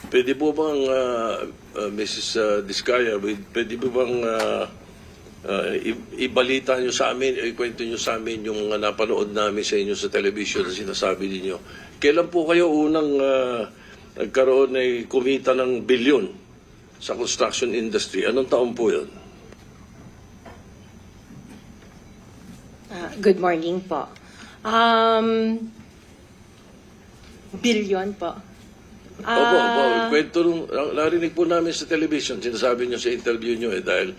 Pwede po bang, Mrs. Diskaya, pwede po bang ibalita nyo sa amin, ikwento nyo sa amin yung napanood namin sa inyo sa television na sinasabi ninyo. Kailan po kayo unang nagkaroon ay kumita ng bilyon sa construction industry? Anong taon po yun? Good morning po. Billion po. Opo, kwento nung, narinig po namin sa television, sinasabi nyo sa interview nyo dahil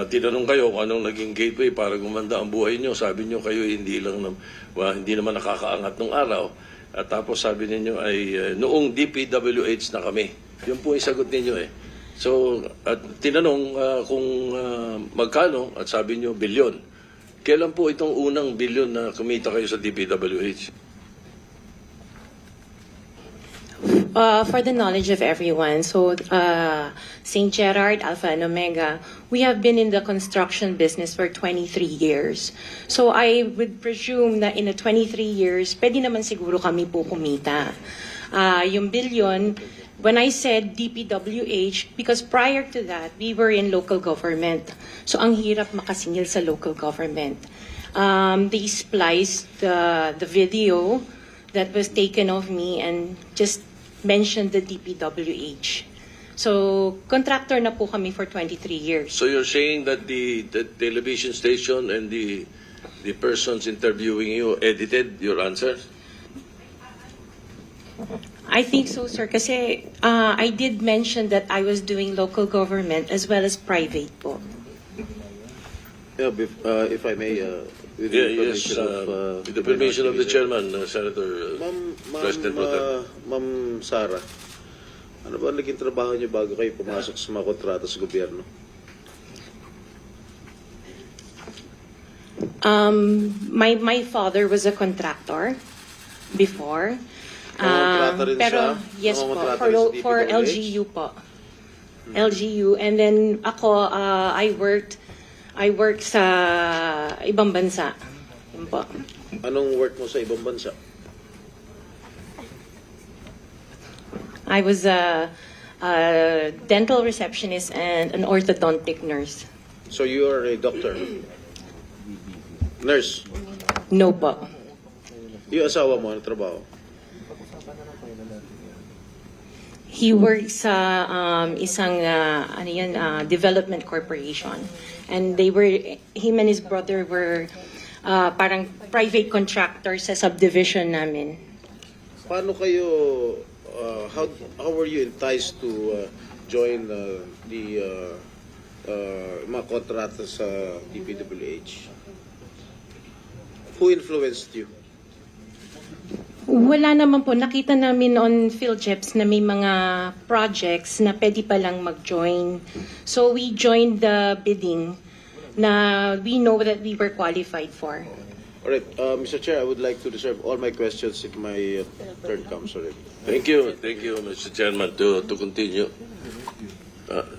tinanong kayo kung anong naging gateway para gumanda ang buhay nyo. Sabi nyo kayo hindi naman nakakaangat nung araw. At tapos sabi ninyo ay noong DPWH na kami. Yun po yung sagot ninyo So, at tinanong kung magkano at sabi nyo bilyon. Kailan po itong unang bilyon na kumita kayo sa DPWH? For the knowledge of everyone, so St. Gerard, Alpha and Omega, we have been in the construction business for 23 years. So I would presume na in the 23 years, pwede naman siguro kami po kumita. Yung billion, when I said DPWH, because prior to that, we were in local government. So ang hirap makasingil sa local government. They spliced the video that was taken of me and just mentioned the DPWH. So, contractor na po kami for 23 years. So you're saying that the television station and the persons interviewing you edited your answers? I think so, sir, kasi I did mention that I was doing local government as well as private po. Yeah, if I may, with the permission of the chairman, Senator President Pro Tem. Ma'am Sara, ano ba naging trabaho niyo bago kayo pumasok sa mga kontrata sa gobyerno? My father was a contractor before. Nangongontrata rin Pero siya? yes po, Nangongontrata rin sa for DPWH? LGU po. LGU, and then ako I worked sa ibang bansa. Yun po. Anong work mo sa ibang bansa? I was a dental receptionist and an orthodontic nurse. So you are a doctor? Nurse? No po. Yung asawa mo, ano trabaho? He works sa isang development corporation. And him and his brother were parang private contractors sa subdivision namin. Paano kayo, how were you enticed to join the mga kontrata sa DPWH? Who influenced you? Wala naman po. Nakita namin on PhilJeps na may mga projects na pwede palang mag-join. So we joined the bidding na we know that we were qualified for. All right, Mr. Chair, I would like to reserve all my questions if my turn comes already. Thank you, Mr. Chairman, to continue.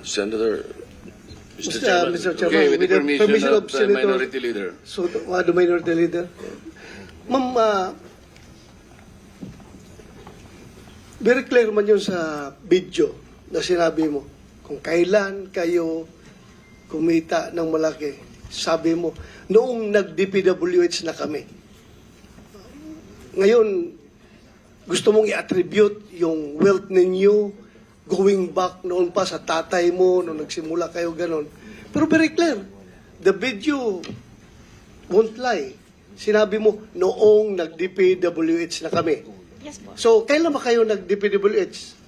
Senator, Mr. Chairman. Mr. Chairman, Okay, with the permission of Senator Minority Leader. So, the Minority Leader. Ma'am, very clear man yun sa video na sinabi mo. Kung kailan kayo kumita ng malaki, sabi mo, noong nag-DPWH na kami. Ngayon, gusto mong i-attribute yung wealth ninyo going back noon pa sa tatay mo, noong nagsimula kayo ganon. Pero very clear, the video won't lie. Sinabi mo, noong nag-DPWH na kami. Yes po. So, kailan ba kayo nag-DPWH?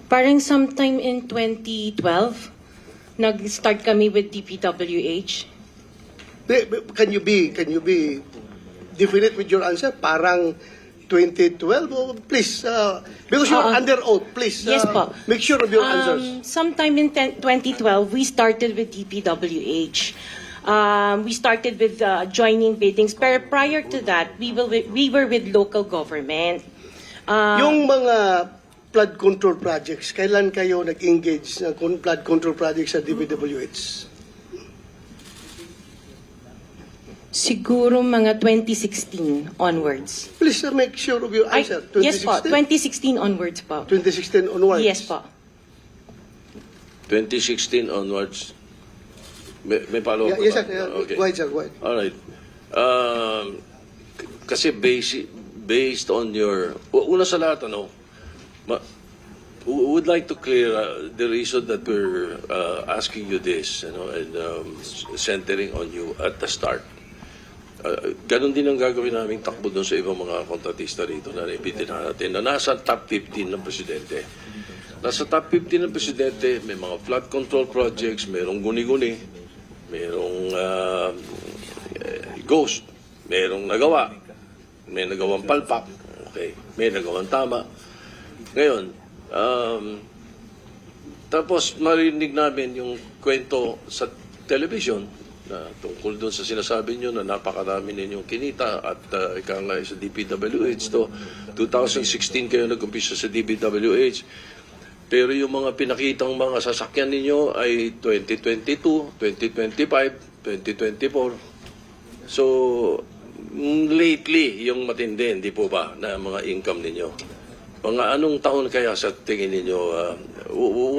Parang sometime in 2012, nag-start kami with DPWH. Can you be definite with your answer? Parang 2012? Oh, please, because you're under oath, please. Yes po. Make sure of your answers. Sometime in 2012, we started with DPWH. We started with joining biddings. Pero prior to that, we were with local government. Yung mga flood control projects, kailan kayo nag-engage ng flood control projects sa DPWH? Siguro mga 2016 onwards. Please make sure of your answer. Yes po, 2016 onwards po. 2016 onwards. Yes po. 2016 onwards. May follow-up Yes, ka sir. ba? Okay. Go ahead, sir. Go ahead. Alright. Kasi based on your... Una sa lahat, we would like to clear the reason that we're asking you this, and centering on you at the start. Ganon din ang gagawin naming takbo doon sa ibang mga kontratista rito na naibitin natin na nasa top 15 ng presidente. Nasa top 15 ng presidente, may mga flood control projects, mayroong guni-guni, mayroong ghost, mayroong nagawa, may nagawang palpak, okay, may nagawang tama. Ngayon, tapos marinig namin yung kwento sa television na tungkol doon sa sinasabi nyo na napakarami ninyong kinita at ika nga sa DPWH to 2016 kayo nag-umpisa sa DPWH. Pero yung mga pinakitang mga sasakyan ninyo ay 2022, 2025, 2024. So, lately, yung matindi, hindi po ba, na mga income ninyo? Mga anong taon kaya sa tingin ninyo?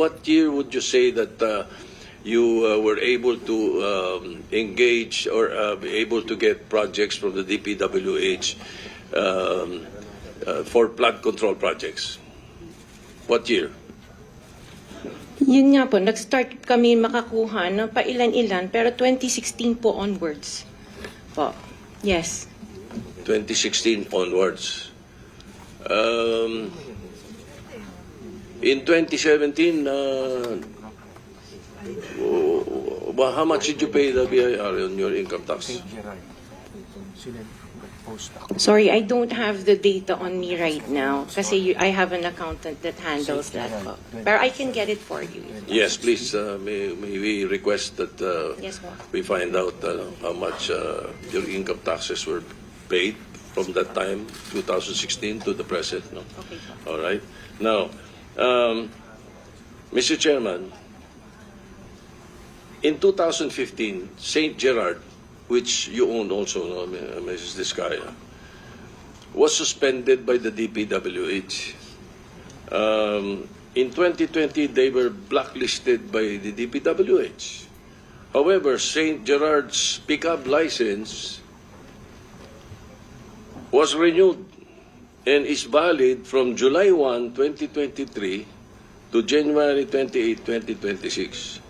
What year would you say that you were able to engage or be able to get projects from the DPWH for flood control projects? What year? Yun nga po, nag-start kami makakuha ng pailan-ilan, pero 2016 po onwards. Po. Yes. 2016 onwards. In 2017, how much did you pay the BIR on your income tax? Sorry, I don't have the data on me right now kasi I have an accountant that handles that po. Pero I can get it for you. Yes, please. May we request that Yes po. we find out how much your income taxes were paid from that time, 2016 to the present. No? Okay po. All right. Now, Mr. Chairman, in 2015, St. Gerard, which you own also, no, Mrs. Discaya, was suspended by the DPWH. In 2020, they were blacklisted by the DPWH. However, St. Gerard's pickup license was renewed and is valid from July 1, 2023 to January 28, 2026.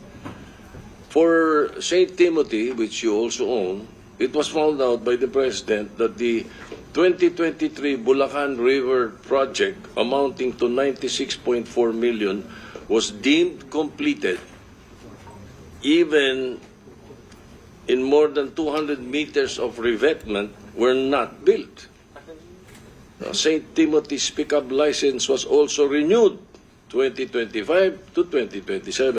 For St. Timothy, which you also own, it was found out by the President that the 2023 Bulacan River project amounting to 96.4 million was deemed completed even in more than 200 meters of revetment were not built. St. Timothy's pickup license was also renewed 2025 to 2027.